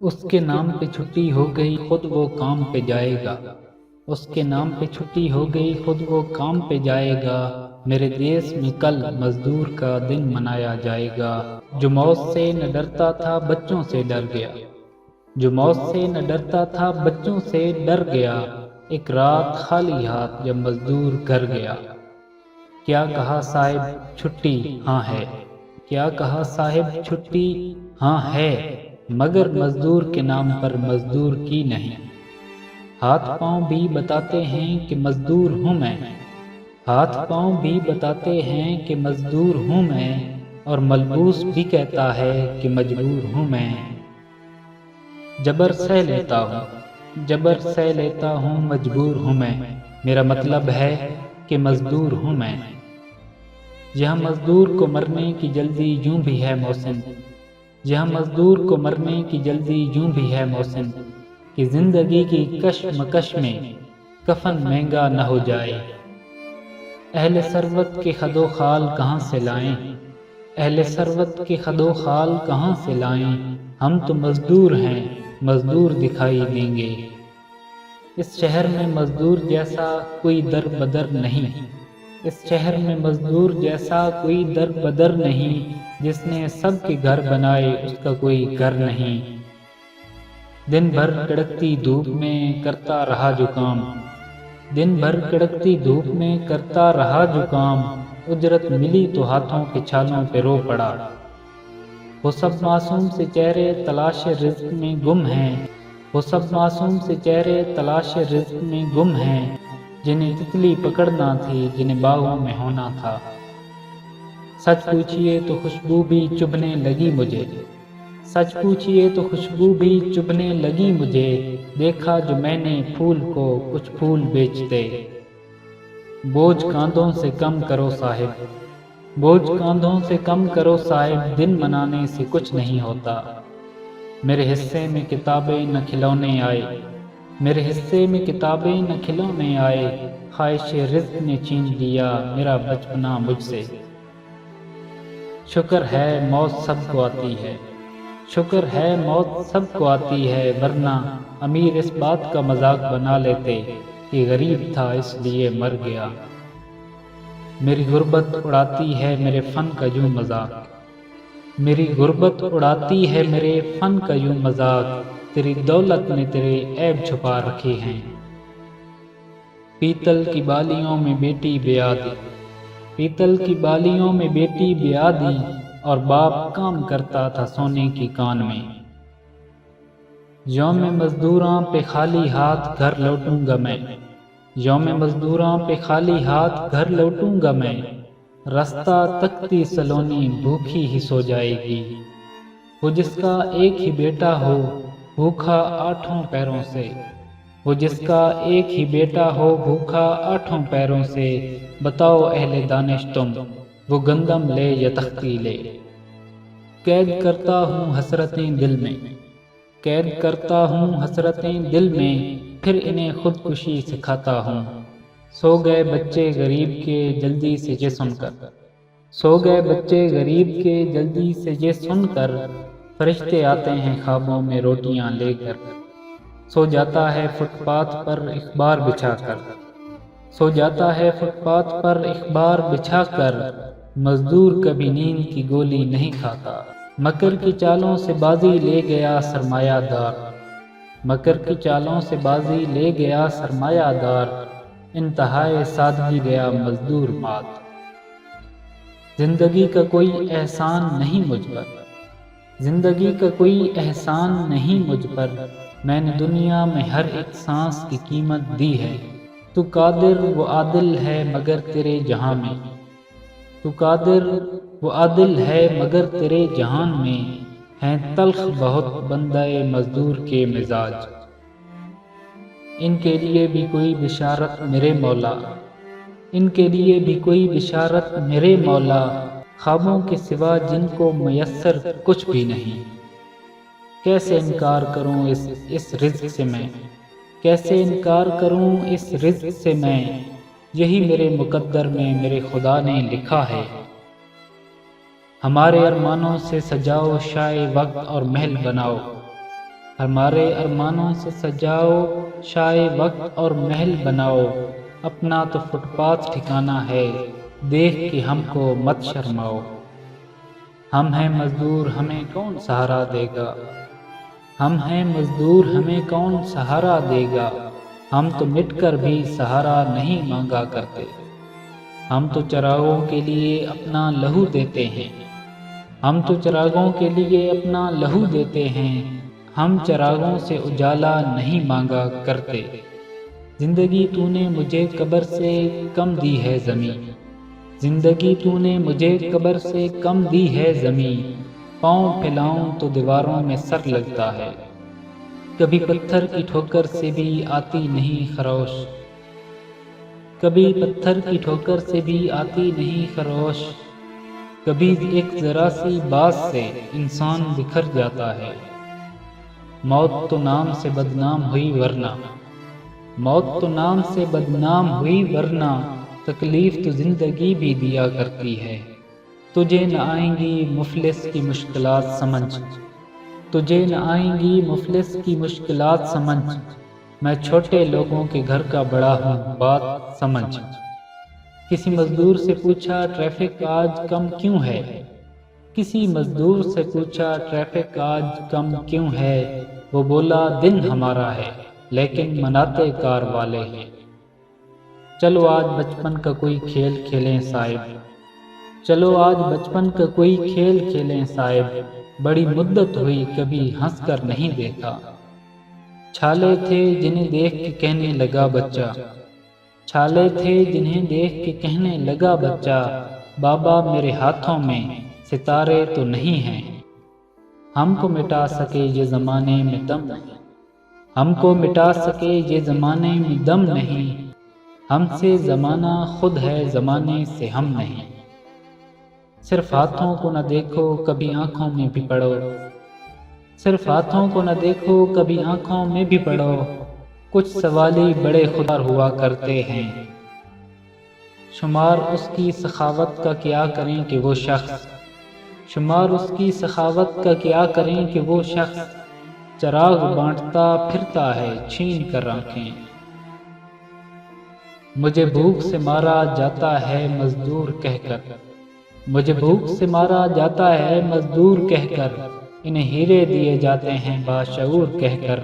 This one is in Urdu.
اس کے نام پہ چھٹی ہو گئی خود وہ کام پہ جائے گا، اس کے نام پہ چھٹی ہو گئی خود وہ کام پہ جائے گا، میرے دیس میں کل مزدور کا دن منایا جائے گا، جو موت سے نہ ڈرتا تھا بچوں سے ڈر گیا، جو موت سے نہ ڈرتا تھا بچوں سے ڈر گیا، ایک رات خالی ہاتھ جب مزدور گھر گیا، کیا کہا صاحب چھٹی ہاں ہے، کیا کہا صاحب چھٹی ہاں ہے، مگر مزدور کے نام پر مزدور کی نہیں، ہاتھ پاؤں بھی بتاتے ہیں کہ مزدور ہوں میں، ہاتھ پاؤں بھی بتاتے ہیں کہ مزدور ہوں میں، اور ملبوس بھی کہتا ہے کہ مجبور ہوں میں، جبر سہ لیتا ہوں، جبر سہ لیتا ہوں مجبور ہوں میں، میرا مطلب ہے کہ مزدور ہوں میں، یہاں مزدور کو مرنے کی جلدی یوں بھی ہے محسن، یہاں مزدور کو مرنے کی جلدی یوں بھی ہے محسن، کہ زندگی کی کشمکش میں کفن مہنگا نہ ہو جائے، اہل ثروت کے خد و خال کہاں سے لائیں، اہل ثروت کے خد و خال کہاں سے لائیں، ہم تو مزدور ہیں مزدور دکھائی دیں گے، اس شہر میں مزدور جیسا کوئی در بدر نہیں، اس شہر میں مزدور جیسا کوئی در بدر نہیں، جس نے سب کے گھر بنائے اس کا کوئی گھر نہیں، دن بھر کڑکتی دھوپ میں کرتا رہا جو کام، دن بھر کڑکتی دھوپ میں کرتا رہا جو کام، اجرت ملی تو ہاتھوں کے چھالوں پہ رو پڑا، وہ سب معصوم سے چہرے تلاش رزق میں گم ہیں، وہ سب معصوم سے چہرے تلاش رزق میں گم ہیں، جنہیں تتلی پکڑنا تھی جنہیں باغوں میں ہونا تھا، سچ پوچھئے تو خوشبو بھی چبھنے لگی مجھے، سچ پوچھئے تو خوشبو بھی چبھنے لگی مجھے، دیکھا جو میں نے پھول کو کچھ پھول بیچتے، بوجھ کاندھوں سے کم کرو صاحب، بوجھ کاندھوں سے کم کرو صاحب، دن منانے سے کچھ نہیں ہوتا، میرے حصے میں کتابیں نہ کھلونے آئے، میرے حصے میں کتابیں نہ کھلونے آئے، خواہش رزق نے چھین لیا میرا بچپنا مجھ سے، شکر ہے موت سب کو آتی ہے، شکر ہے موت سب کو آتی ہے، ورنہ امیر اس بات کا مذاق بنا لیتے کہ غریب تھا اس لیے مر گیا، میری غربت اڑاتی ہے میرے فن کا یوں مذاق، میری غربت اڑاتی ہے میرے فن کا یوں مذاق، تیری دولت نے تیرے عیب چھپا رکھے ہیں، پیتل کی بالیوں میں بیٹی بیاہ دی، پیتل کی بالیوں میں بیٹی بیاہ دی، اور باپ کام کرتا تھا سونے کی کان میں، یوم مزدوراں پہ خالی ہاتھ گھر لوٹوں گا میں، یوم مزدوراں پہ خالی ہاتھ گھر لوٹوں گا میں، رستہ تکتی سلونی بھوکھی ہی سو جائے گی، وہ جس کا ایک ہی بیٹا ہو بھوکھا آٹھوں پیروں سے، وہ جس کا ایک ہی بیٹا ہو بھوکھا آٹھوں پیروں سے، بتاؤ اہل دانش تم وہ گندم لے یا تختی لے، قید کرتا ہوں حسرتیں دل میں، قید کرتا ہوں حسرتیں دل میں، پھر انہیں خودکشی سکھاتا ہوں، سو گئے بچے غریب کے جلدی سے یہ سن کر، سو گئے بچے غریب کے جلدی سے یہ سن کر، فرشتے آتے ہیں خوابوں میں روٹیاں لے کر، سو جاتا ہے فٹ پاتھ پر اخبار بچھا کر، سو جاتا ہے فٹ پاتھ پر اخبار بچھا کر، مزدور کبھی نیند کی گولی نہیں کھاتا، مکر کی چالوں سے بازی لے گیا سرمایہ دار، مکر کی چالوں سے بازی لے گیا سرمایہ دار، انتہائے سادگی گیا مزدور مات، زندگی کا کوئی احسان نہیں مجھ پر، زندگی کا کوئی احسان نہیں مجھ پر، میں نے دنیا میں ہر ایک سانس کی قیمت دی ہے، تو قادر و عادل ہے مگر تیرے جہاں میں، تو قادر و عادل ہے مگر تیرے جہان میں، ہیں تلخ بہت بندہ مزدور کے مزاج، ان کے لیے بھی کوئی بشارت میرے مولا، ان کے لیے بھی کوئی بشارت میرے مولا، خوابوں کے سوا جن کو میسر کچھ بھی نہیں، کیسے انکار کروں اس رزق سے میں، کیسے انکار کروں اس رزق سے میں، یہی میرے مقدر میں میرے خدا نے لکھا ہے، ہمارے ارمانوں سے سجاؤ شائع وقت اور محل بناؤ، ہمارے ارمانوں سے سجاؤ شائع وقت اور محل بناؤ، اپنا تو فٹ پاتھ ٹھکانا ہے، دیکھ کے ہم کو مت شرماؤ۔ ہم ہیں مزدور ہمیں کون سہارا دے گا، ہم ہیں مزدور ہمیں کون سہارا دے گا، ہم تو مٹ کر بھی سہارا نہیں مانگا کرتے، ہم تو چراغوں کے لیے اپنا لہو دیتے ہیں، ہم تو چراغوں کے لیے اپنا لہو دیتے ہیں، ہم چراغوں سے اجالا نہیں مانگا کرتے۔ زندگی تو نے مجھے قبر سے کم دی ہے زمین، زندگی تو نے مجھے قبر سے کم دی ہے زمین، پاؤں پھیلاؤں تو دیواروں میں سر لگتا ہے، کبھی پتھر کی ٹھوکر سے بھی آتی نہیں خروش، کبھی پتھر کی ٹھوکر سے بھی آتی نہیں خروش، کبھی ایک ذرا سی بات سے انسان بکھر جاتا ہے، موت تو نام سے بدنام ہوئی ورنہ، موت تو نام سے بدنام ہوئی ورنہ، تکلیف تو زندگی بھی دیا کرتی ہے، تجھے نہ آئیں گی مفلس کی مشکلات سمجھ، تجھے نہ آئیں گی مفلس کی مشکلات سمجھ، میں چھوٹے لوگوں کے گھر کا بڑا ہوں بات سمجھ۔ کسی مزدور سے پوچھا ٹریفک آج کم کیوں ہے، کسی مزدور سے پوچھا ٹریفک آج کم کیوں ہے، وہ بولا دن ہمارا ہے لیکن مناتے کار والے ہیں، چلو آج بچپن کا کوئی کھیل کھیلیں صاحب، چلو آج بچپن کا کوئی کھیل کھیلیں صاحب، بڑی مدت ہوئی کبھی ہنس کر نہیں دیکھا، چھالے تھے جنہیں دیکھ کے کہنے لگا بچہ، چھالے تھے جنہیں دیکھ کے کہنے لگا بچہ، بابا میرے ہاتھوں میں ستارے تو نہیں ہیں، ہم کو مٹا سکے یہ زمانے میں دم نہیں، ہم کو مٹا سکے یہ زمانے میں دم نہیں، ہم سے زمانہ خود ہے زمانے سے ہم نہیں، صرف ہاتھوں کو نہ دیکھو کبھی آنکھوں میں بھی پڑھو، صرف ہاتھوں کو نہ دیکھو کبھی آنکھوں میں بھی پڑھو، کچھ سوالی بڑے خودار ہوا کرتے ہیں، شمار اس کی سخاوت کا کیا کریں کہ وہ شخص، شمار اس کی سخاوت کا کیا کریں کہ وہ شخص، چراغ بانٹتا پھرتا ہے چھین کر آنکھیں، مجھے بھوک سے مارا جاتا ہے مزدور کہہ کر، مجھے بھوک سے مارا جاتا ہے مزدور کہہ کر، انہیں ہیرے دیے جاتے ہیں باشعور کہہ کر،